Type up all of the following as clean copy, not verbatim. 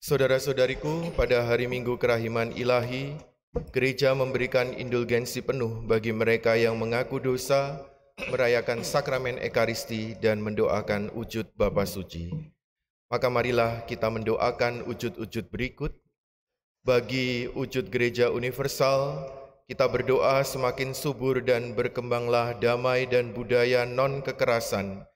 Saudara-saudariku, pada hari Minggu Kerahiman Ilahi, gereja memberikan indulgensi penuh bagi mereka yang mengaku dosa, merayakan sakramen Ekaristi, dan mendoakan wujud Bapa Suci. Maka marilah kita mendoakan wujud-wujud berikut. Bagi wujud gereja universal, kita berdoa semakin subur dan berkembanglah damai dan budaya non-kekerasan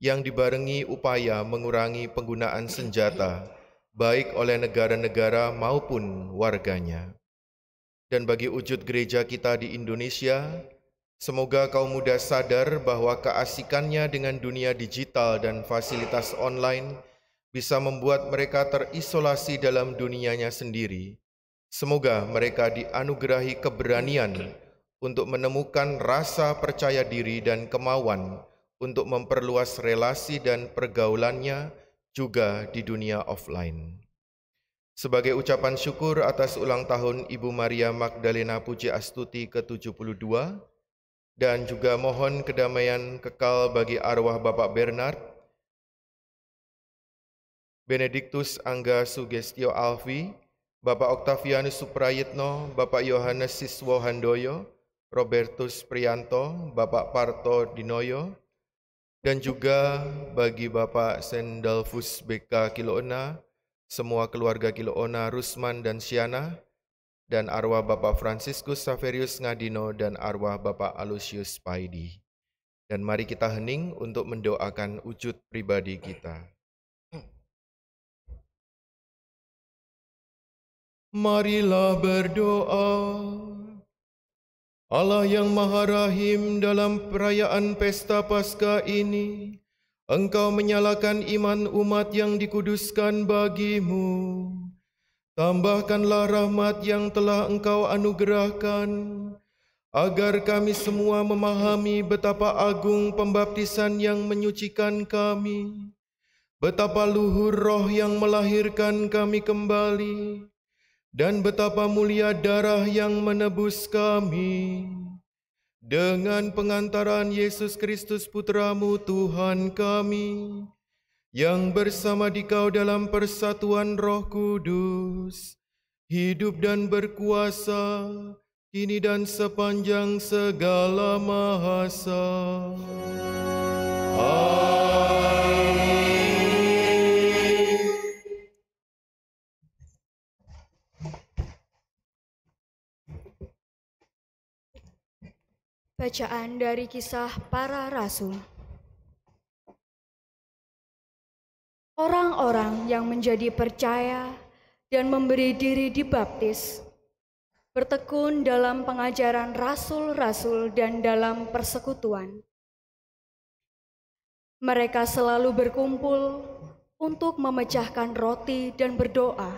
yang dibarengi upaya mengurangi penggunaan senjata, baik oleh negara-negara maupun warganya. Dan bagi wujud gereja kita di Indonesia, semoga kaum muda sadar bahwa keasikannya dengan dunia digital dan fasilitas online bisa membuat mereka terisolasi dalam dunianya sendiri. Semoga mereka dianugerahi keberanian untuk menemukan rasa percaya diri dan kemauan untuk memperluas relasi dan pergaulannya juga di dunia offline. Sebagai ucapan syukur atas ulang tahun Ibu Maria Magdalena Puji Astuti ke-72, dan juga mohon kedamaian kekal bagi arwah Bapak Bernard, Benediktus Angga Sugestio Alfi, Bapak Octavianus Suprayitno, Bapak Yohanes Siswo Handoyo, Robertus Prianto, Bapak Parto Dinoyo, dan juga bagi Bapak Sendalfus BK Kiloona, semua keluarga Kiloona, Rusman dan Siana, dan arwah Bapak Franciscus Saverius Ngadino dan arwah Bapak Alusius Paidi. Dan mari kita hening untuk mendoakan wujud pribadi kita. Marilah berdoa. Allah yang Maha Rahim, dalam perayaan pesta Paskah ini, Engkau menyalakan iman umat yang dikuduskan bagimu. Tambahkanlah rahmat yang telah Engkau anugerahkan, agar kami semua memahami betapa agung pembaptisan yang menyucikan kami, betapa luhur roh yang melahirkan kami kembali, dan betapa mulia darah yang menebus kami. Dengan pengantaran Yesus Kristus Putra-Mu Tuhan kami, yang bersama Dikau dalam persatuan Roh Kudus, hidup dan berkuasa, kini dan sepanjang segala masa. Amin. Bacaan dari Kisah Para Rasul. Orang-orang yang menjadi percaya dan memberi diri dibaptis, bertekun dalam pengajaran rasul-rasul dan dalam persekutuan. Mereka selalu berkumpul untuk memecahkan roti dan berdoa.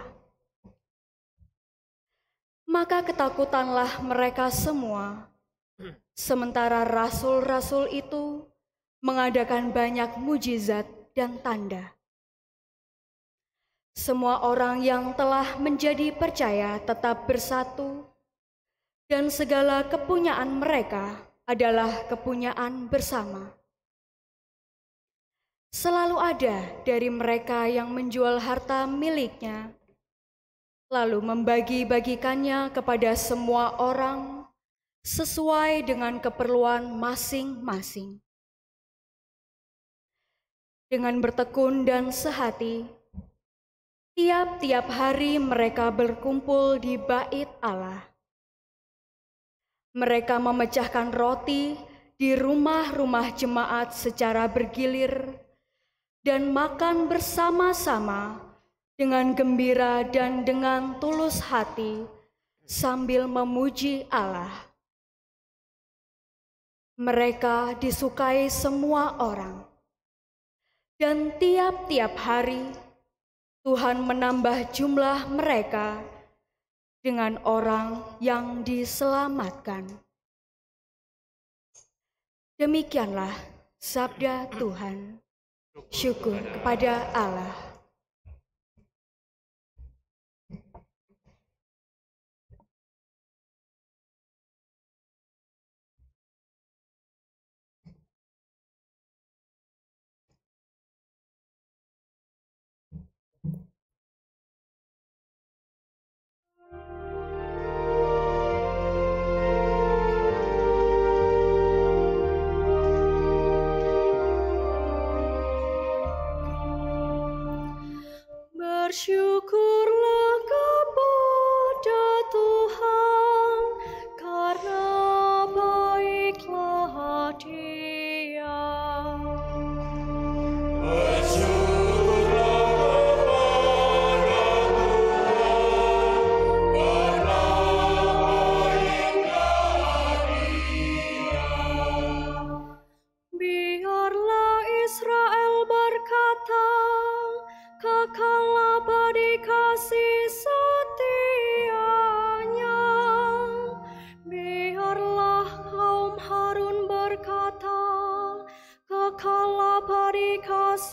Maka ketakutanlah mereka semua, sementara rasul-rasul itu mengadakan banyak mujizat dan tanda. Semua orang yang telah menjadi percaya tetap bersatu, dan segala kepunyaan mereka adalah kepunyaan bersama. Selalu ada dari mereka yang menjual harta miliknya, lalu membagi-bagikannya kepada semua orang sesuai dengan keperluan masing-masing. Dengan bertekun dan sehati, tiap-tiap hari mereka berkumpul di Bait Allah. Mereka memecahkan roti di rumah-rumah jemaat secara bergilir dan makan bersama-sama dengan gembira dan dengan tulus hati sambil memuji Allah. Mereka disukai semua orang, dan tiap-tiap hari Tuhan menambah jumlah mereka dengan orang yang diselamatkan. Demikianlah sabda Tuhan. Syukur kepada Allah.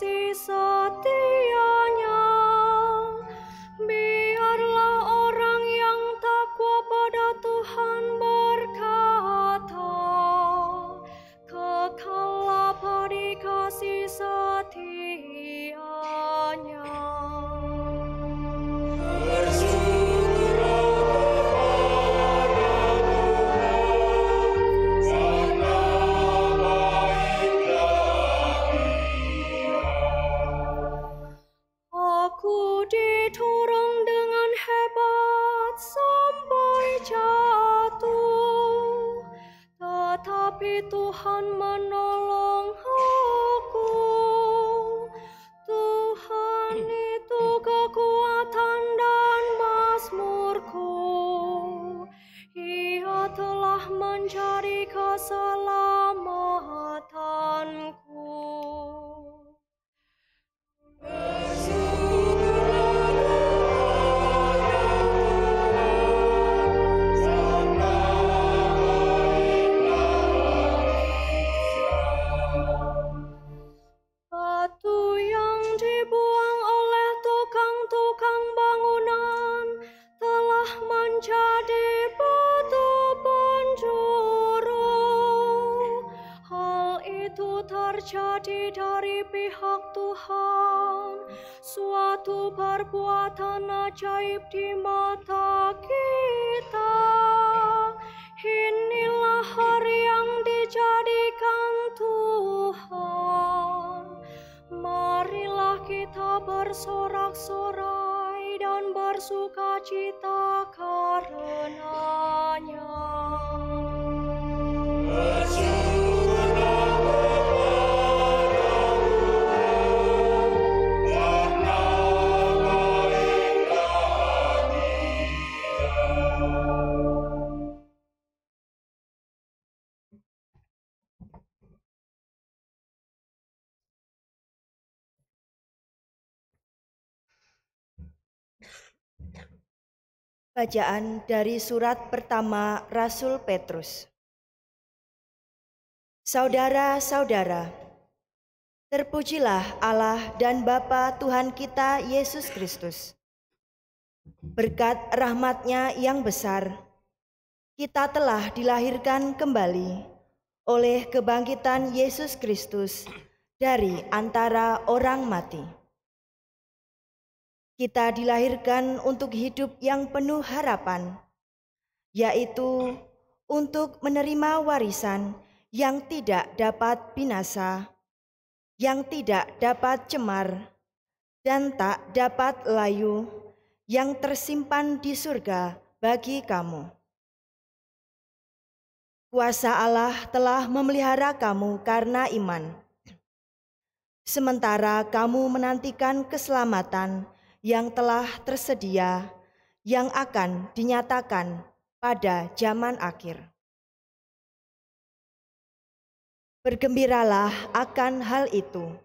kasih setianya. Biarlah orang yang takwa pada Tuhan berkata, kekallah pada kasih setianya. Aku didorong dengan hebat sampai jatuh, tetapi Tuhan menolong aku. Tuhan itu kekuatan dan mazmurku. Ia telah menjadi keselamatanku. Batu yang dibuang oleh tukang-tukang bangunan telah menjadi batu penjuru. Hal itu terjadi dari pihak Tuhan, suatu perbuatan ajaib di mata kita. Inilah hari yang dijadikan Tuhan. Marilah kita bersorak-sorai dan bersukacita karenanya. Bacaan dari surat pertama Rasul Petrus. Saudara-saudara, terpujilah Allah dan Bapa Tuhan kita Yesus Kristus. Berkat rahmat-Nya yang besar, kita telah dilahirkan kembali oleh kebangkitan Yesus Kristus dari antara orang mati. Kita dilahirkan untuk hidup yang penuh harapan, yaitu untuk menerima warisan yang tidak dapat binasa, yang tidak dapat cemar, dan tak dapat layu, yang tersimpan di surga bagi kamu. Kuasa Allah telah memelihara kamu karena iman, sementara kamu menantikan keselamatan yang telah tersedia, yang akan dinyatakan pada zaman akhir. Bergembiralah akan hal itu,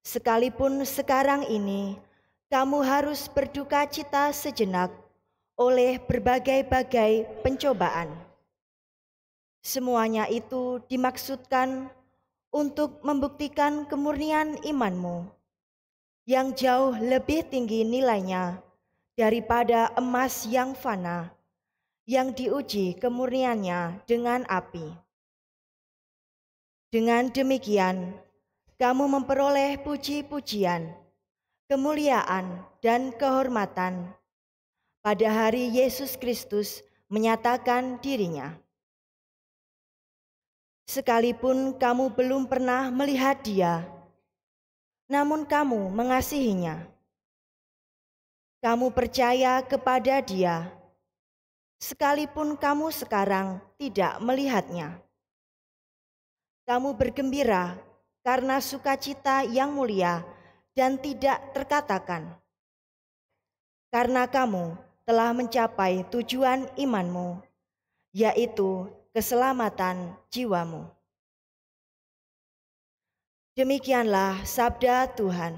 sekalipun sekarang ini kamu harus berduka cita sejenak oleh berbagai-bagai pencobaan. Semuanya itu dimaksudkan untuk membuktikan kemurnian imanmu, yang jauh lebih tinggi nilainya daripada emas yang fana, yang diuji kemurniannya dengan api. Dengan demikian, kamu memperoleh puji-pujian, kemuliaan, dan kehormatan pada hari Yesus Kristus menyatakan dirinya. Sekalipun kamu belum pernah melihat Dia, namun kamu mengasihinya. Kamu percaya kepada Dia, sekalipun kamu sekarang tidak melihatnya. Kamu bergembira karena sukacita yang mulia dan tidak terkatakan, karena kamu telah mencapai tujuan imanmu, yaitu keselamatan jiwamu. Demikianlah sabda Tuhan.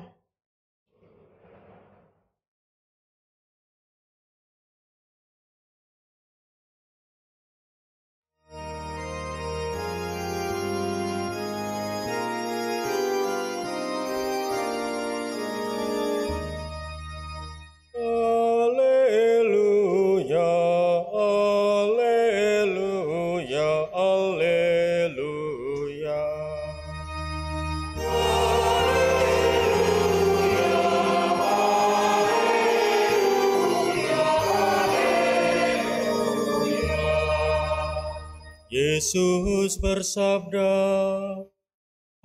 Yesus bersabda,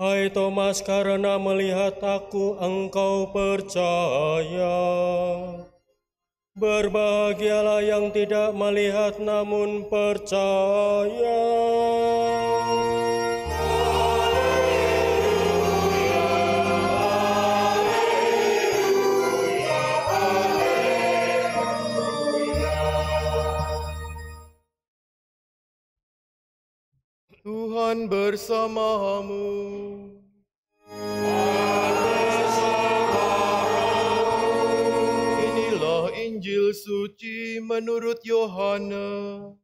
"Hai Thomas, karena melihat aku engkau percaya. Berbahagialah yang tidak melihat namun percaya." Tuhan bersamamu. Inilah Injil suci menurut Yohanes.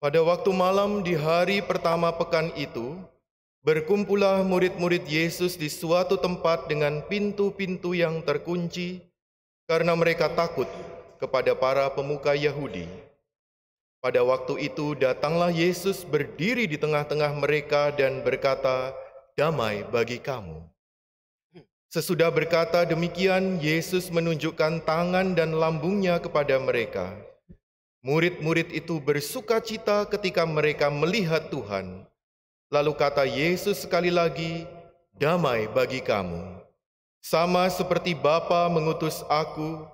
Pada waktu malam di hari pertama pekan itu, berkumpullah murid-murid Yesus di suatu tempat dengan pintu-pintu yang terkunci, karena mereka takut kepada para pemuka Yahudi. Pada waktu itu datanglah Yesus berdiri di tengah-tengah mereka dan berkata, "Damai bagi kamu." Sesudah berkata demikian, Yesus menunjukkan tangan dan lambungnya kepada mereka. Murid-murid itu bersuka cita ketika mereka melihat Tuhan. Lalu kata Yesus sekali lagi, "Damai bagi kamu. Sama seperti Bapa mengutus aku,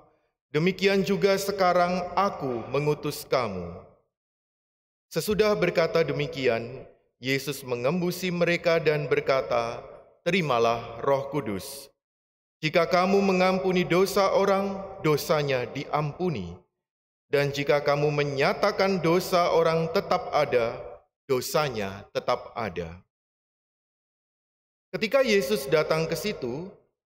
demikian juga sekarang aku mengutus kamu." Sesudah berkata demikian, Yesus mengembusi mereka dan berkata, "Terimalah Roh Kudus. Jika kamu mengampuni dosa orang, dosanya diampuni. Dan jika kamu menyatakan dosa orang tetap ada, dosanya tetap ada." Ketika Yesus datang ke situ,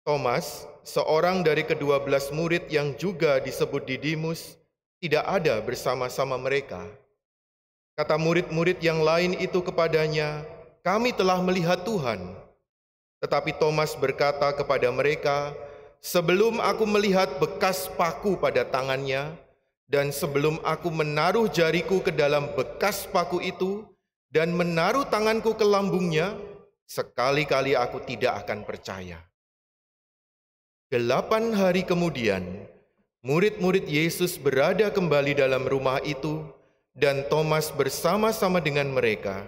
Thomas, seorang dari ke-12 murid yang juga disebut Didimus, tidak ada bersama-sama mereka. Kata murid-murid yang lain itu kepadanya, "Kami telah melihat Tuhan." Tetapi Thomas berkata kepada mereka, "Sebelum aku melihat bekas paku pada tangannya, dan sebelum aku menaruh jariku ke dalam bekas paku itu dan menaruh tanganku ke lambungnya, sekali-kali aku tidak akan percaya." 8 hari kemudian, murid-murid Yesus berada kembali dalam rumah itu, dan Thomas bersama-sama dengan mereka.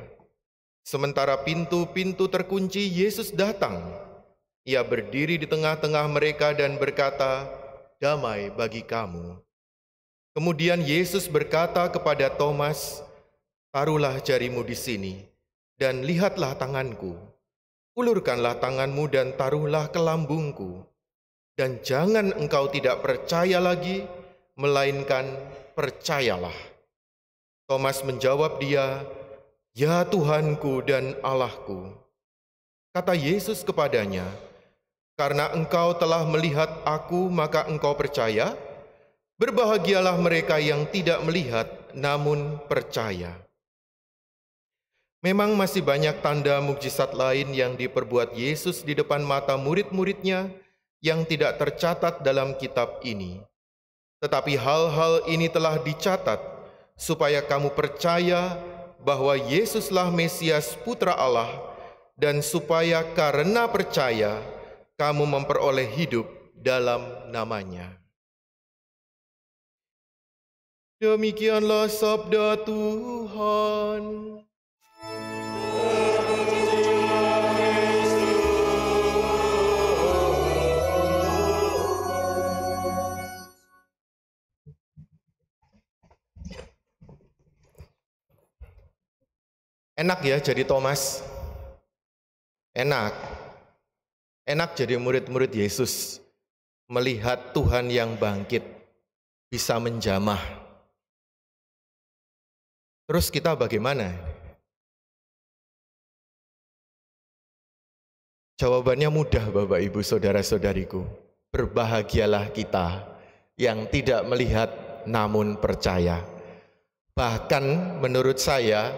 Sementara pintu-pintu terkunci, Yesus datang. Ia berdiri di tengah-tengah mereka dan berkata, "Damai bagi kamu." Kemudian Yesus berkata kepada Thomas, "Taruhlah jarimu di sini, dan lihatlah tanganku. Ulurkanlah tanganmu dan taruhlah ke lambungku. Dan jangan engkau tidak percaya lagi, melainkan percayalah." Thomas menjawab dia, "Ya Tuhanku dan Allahku." Kata Yesus kepadanya, "Karena engkau telah melihat aku, maka engkau percaya? Berbahagialah mereka yang tidak melihat namun percaya." Memang masih banyak tanda mukjizat lain yang diperbuat Yesus di depan mata murid-muridnya yang tidak tercatat dalam kitab ini. Tetapi hal-hal ini telah dicatat supaya kamu percaya bahwa Yesuslah Mesias Putra Allah, dan supaya karena percaya kamu memperoleh hidup dalam namanya. Demikianlah sabda Tuhan. Enak ya jadi Thomas? Enak. Enak jadi murid-murid Yesus. Melihat Tuhan yang bangkit, bisa menjamah. Terus kita bagaimana? Jawabannya mudah, Bapak Ibu Saudara-saudariku. Berbahagialah kita yang tidak melihat namun percaya. Bahkan menurut saya,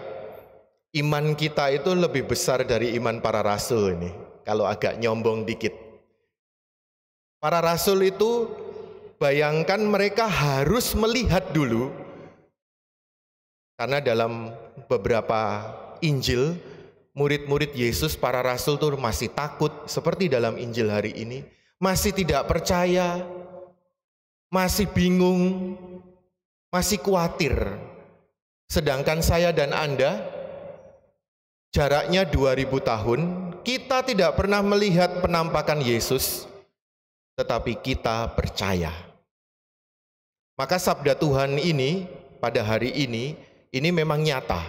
iman kita itu lebih besar dari iman para rasul ini. Kalau agak nyombong dikit. Para rasul itu Bayangkan mereka harus melihat dulu, karena dalam beberapa Injil, murid-murid Yesus, para rasul itu masih takut, seperti dalam Injil hari ini, masih tidak percaya, masih bingung, masih khawatir. Sedangkan saya dan Anda, jaraknya 2000 tahun, kita tidak pernah melihat penampakan Yesus, tetapi kita percaya. Maka sabda Tuhan ini, pada hari ini memang nyata.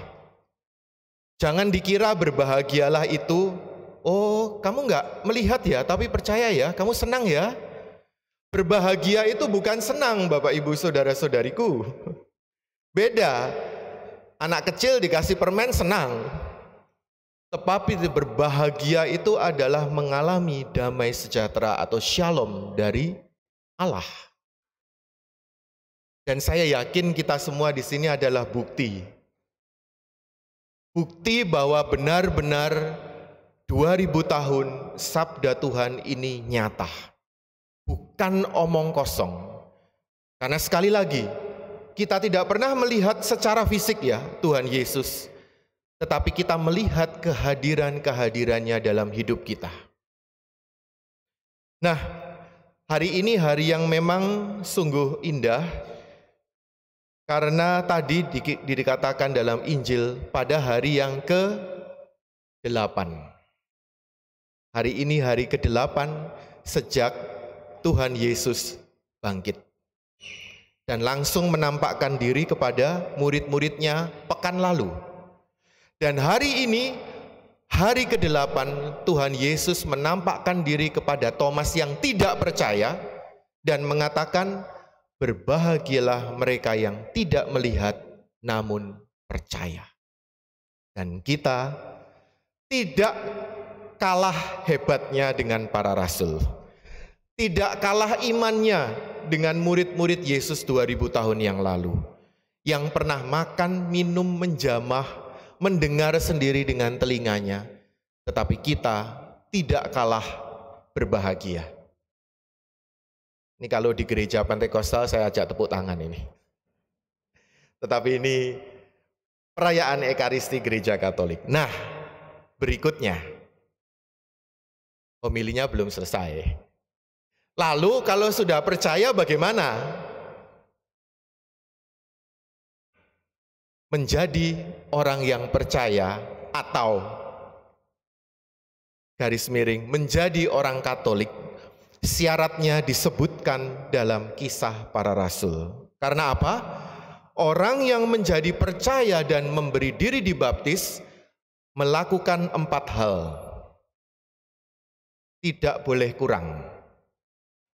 Jangan dikira berbahagialah itu, oh kamu nggak melihat ya, tapi percaya ya, kamu senang ya. Berbahagia itu bukan senang, Bapak Ibu Saudara-saudariku. Beda, anak kecil dikasih permen senang. Tetapi berbahagia itu adalah mengalami damai sejahtera atau shalom dari Allah. Dan saya yakin kita semua di sini adalah bukti. Bukti bahwa benar-benar 2000 tahun sabda Tuhan ini nyata. Bukan omong kosong. Karena sekali lagi, kita tidak pernah melihat secara fisik ya Tuhan Yesus. Tetapi kita melihat kehadiran-kehadirannya dalam hidup kita. Nah, hari ini hari yang memang sungguh indah. Karena tadi dikatakan dalam Injil pada hari yang ke-8. Hari ini hari ke-8 sejak Tuhan Yesus bangkit. Dan langsung menampakkan diri kepada murid-muridnya pekan lalu. Dan hari ini, hari ke-8, Tuhan Yesus menampakkan diri kepada Thomas yang tidak percaya dan mengatakan, berbahagialah mereka yang tidak melihat namun percaya. Dan kita tidak kalah hebatnya dengan para rasul. Tidak kalah imannya dengan murid-murid Yesus 2000 tahun yang lalu. Yang pernah makan, minum, menjamah, mendengar sendiri dengan telinganya. Tetapi kita tidak kalah berbahagia. Ini kalau di gereja Pentekostal saya ajak tepuk tangan ini. Tetapi ini perayaan Ekaristi Gereja Katolik. Nah, berikutnya. Homilinya belum selesai. Lalu kalau sudah percaya bagaimana? Menjadi orang yang percaya atau garis miring menjadi orang Katolik. Syaratnya disebutkan dalam Kisah Para Rasul. Karena apa? Orang yang menjadi percaya dan memberi diri dibaptis melakukan 4 hal. Tidak boleh kurang.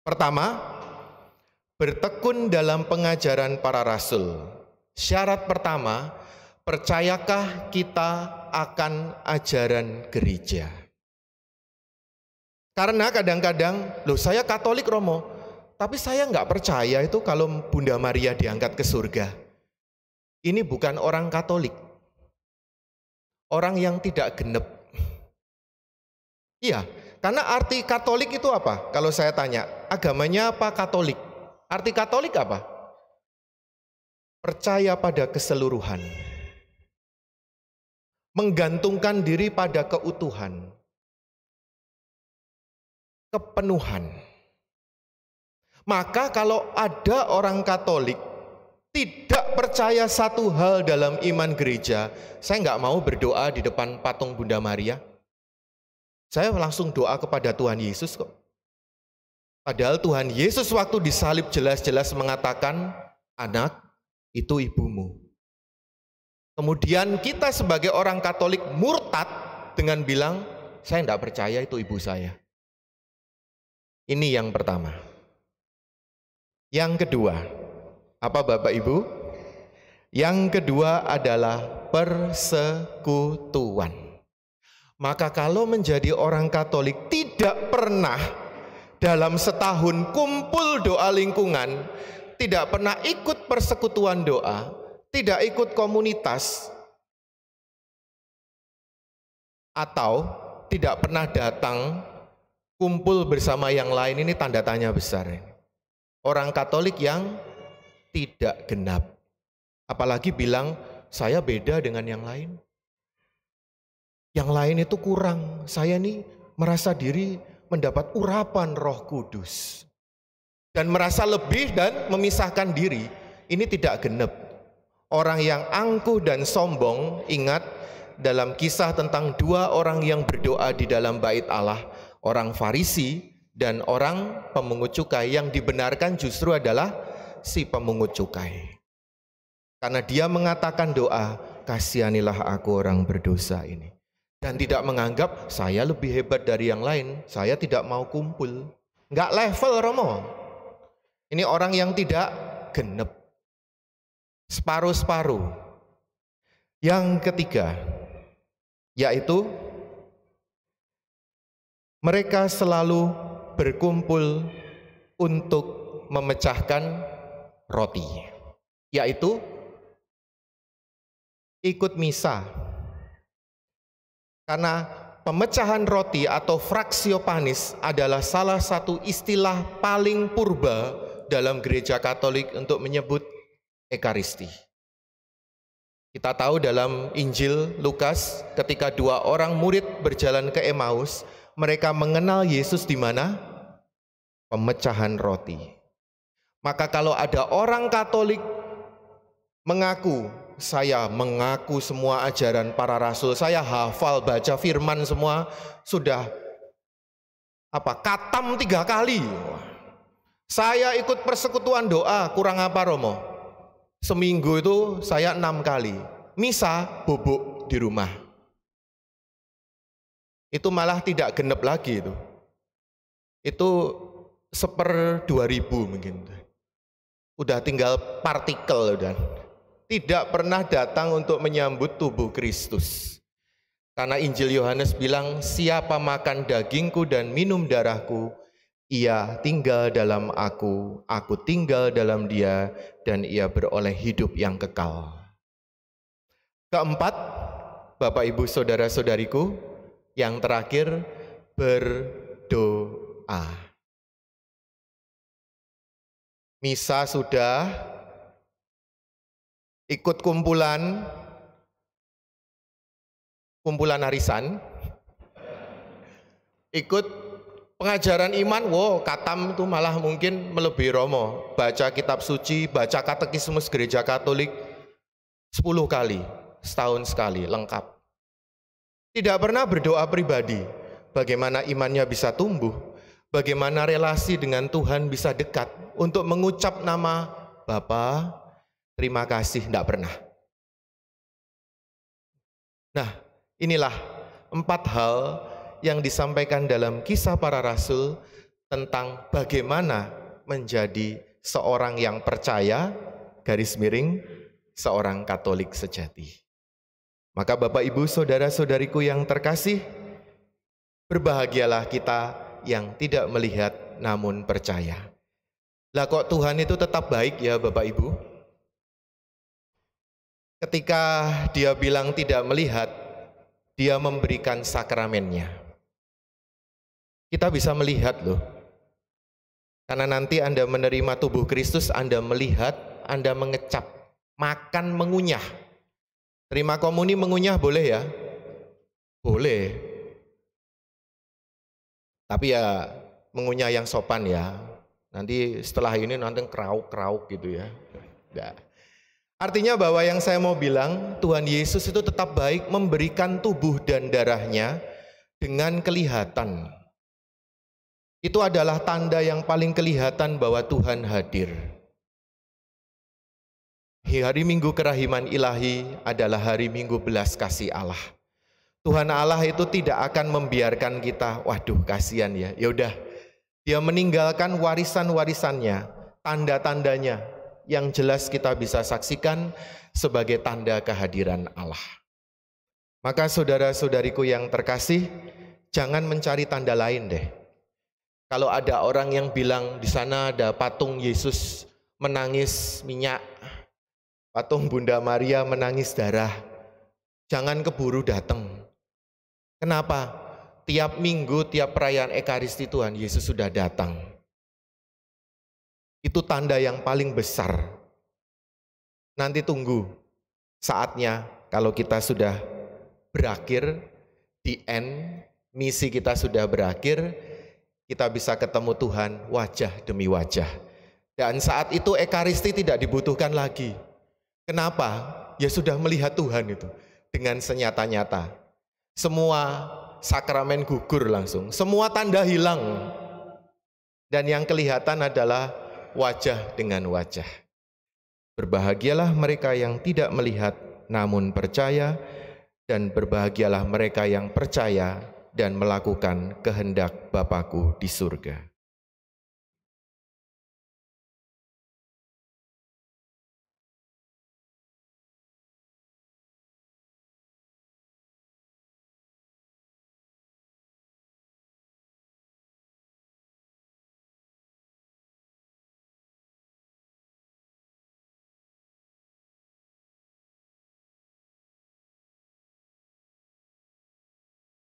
Pertama, bertekun dalam pengajaran para rasul. Syarat pertama, percayakah kita akan ajaran gereja? Karena kadang-kadang, loh saya Katolik Romo, tapi saya nggak percaya itu kalau Bunda Maria diangkat ke surga. Ini bukan orang Katolik. Orang yang tidak genep. Iya, karena arti Katolik itu apa? Kalau saya tanya, agamanya apa Katolik? Arti Katolik apa? Percaya pada keseluruhan. Menggantungkan diri pada keutuhan. Kepenuhan. Maka kalau ada orang Katolik tidak percaya satu hal dalam iman gereja, saya nggak mau berdoa di depan patung Bunda Maria. Saya langsung doa kepada Tuhan Yesus kok. Padahal Tuhan Yesus waktu disalib jelas-jelas mengatakan, anak itu ibumu. Kemudian kita sebagai orang Katolik murtad dengan bilang, saya nggak percaya itu ibu saya. Ini yang pertama. Yang kedua, apa Bapak Ibu? Yang kedua adalah persekutuan. Maka kalau menjadi orang Katolik tidak pernah dalam setahun kumpul doa lingkungan, tidak pernah ikut persekutuan doa, tidak ikut komunitas, atau tidak pernah datang kumpul bersama yang lain, ini tanda tanya besar. Orang Katolik yang tidak genap. Apalagi bilang, saya beda dengan yang lain. Yang lain itu kurang. Saya nih merasa diri mendapat urapan Roh Kudus. Dan merasa lebih dan memisahkan diri. Ini tidak genep. Orang yang angkuh dan sombong, ingat dalam kisah tentang dua orang yang berdoa di dalam bait Allah. Orang Farisi dan orang pemungut cukai. Yang dibenarkan justru adalah si pemungut cukai. Karena dia mengatakan doa, kasihanilah aku orang berdosa ini. Dan tidak menganggap saya lebih hebat dari yang lain, saya tidak mau kumpul. Enggak level Romo. Ini orang yang tidak genep. Separuh-separuh. Yang ketiga, yaitu mereka selalu berkumpul untuk memecahkan roti. Yaitu ikut misa. Karena pemecahan roti atau fraksio panis adalah salah satu istilah paling purba dalam gereja Katolik untuk menyebut Ekaristi. Kita tahu dalam Injil Lukas ketika dua orang murid berjalan ke Emmaus, mereka mengenal Yesus di mana? Pemecahan roti. Maka kalau ada orang Katolik mengaku, saya mengaku semua ajaran para rasul, saya hafal baca firman semua, sudah katam 3 kali. Saya ikut persekutuan doa, kurang apa Romo? Seminggu itu saya 6 kali. Misa bubuk di rumah. Itu malah tidak genep lagi itu. Itu 1/2000 mungkin. Udah tinggal partikel udah. Tidak pernah datang untuk menyambut tubuh Kristus. Karena Injil Yohanes bilang, siapa makan dagingku dan minum darahku, ia tinggal dalam aku tinggal dalam dia, dan ia beroleh hidup yang kekal. Keempat, Bapak Ibu Saudara-saudariku, yang terakhir, berdoa. Misa sudah, ikut kumpulan arisan, ikut pengajaran iman, katam itu malah mungkin melebihi Romo. Baca kitab suci, baca katekismus gereja Katolik 10 kali, setahun sekali, lengkap. Tidak pernah berdoa pribadi, bagaimana imannya bisa tumbuh, bagaimana relasi dengan Tuhan bisa dekat, untuk mengucap nama Bapa, terima kasih, tidak pernah. Nah, inilah 4 hal yang disampaikan dalam Kisah Para Rasul tentang bagaimana menjadi seorang yang percaya, garis miring, seorang Katolik sejati. Maka Bapak Ibu Saudara-saudariku yang terkasih, berbahagialah kita yang tidak melihat namun percaya. Lah kok Tuhan itu tetap baik ya Bapak Ibu? Ketika dia bilang tidak melihat, dia memberikan sakramennya. Kita bisa melihat loh. Karena nanti Anda menerima tubuh Kristus, Anda melihat, Anda mengecap, makan mengunyah. Terima komuni mengunyah boleh ya? Boleh. Tapi ya mengunyah yang sopan ya. Nanti setelah ini nanti krauk-krauk gitu ya. Enggak. Artinya bahwa yang saya mau bilang, Tuhan Yesus itu tetap baik memberikan tubuh dan darahnya dengan kelihatan. Itu adalah tanda yang paling kelihatan bahwa Tuhan hadir. Hari Minggu Kerahiman Ilahi adalah hari Minggu belas kasih Allah. Tuhan Allah itu tidak akan membiarkan kita, waduh kasihan ya, yaudah. Dia meninggalkan warisan-warisannya, tanda-tandanya, yang jelas kita bisa saksikan sebagai tanda kehadiran Allah. Maka saudara-saudariku yang terkasih, jangan mencari tanda lain deh. Kalau ada orang yang bilang di sana ada patung Yesus menangis minyak, patung Bunda Maria menangis darah, jangan keburu datang. Kenapa? Tiap minggu, tiap perayaan Ekaristi Tuhan Yesus sudah datang. Itu tanda yang paling besar. Nanti tunggu saatnya kalau kita sudah berakhir, di end, misi kita sudah berakhir, kita bisa ketemu Tuhan wajah demi wajah. Dan saat itu Ekaristi tidak dibutuhkan lagi. Kenapa? Ya sudah melihat Tuhan itu dengan senyata-nyata. Semua sakramen gugur langsung, semua tanda hilang. Dan yang kelihatan adalah wajah dengan wajah. Berbahagialah mereka yang tidak melihat namun percaya, dan berbahagialah mereka yang percaya dan melakukan kehendak Bapa-Ku di surga.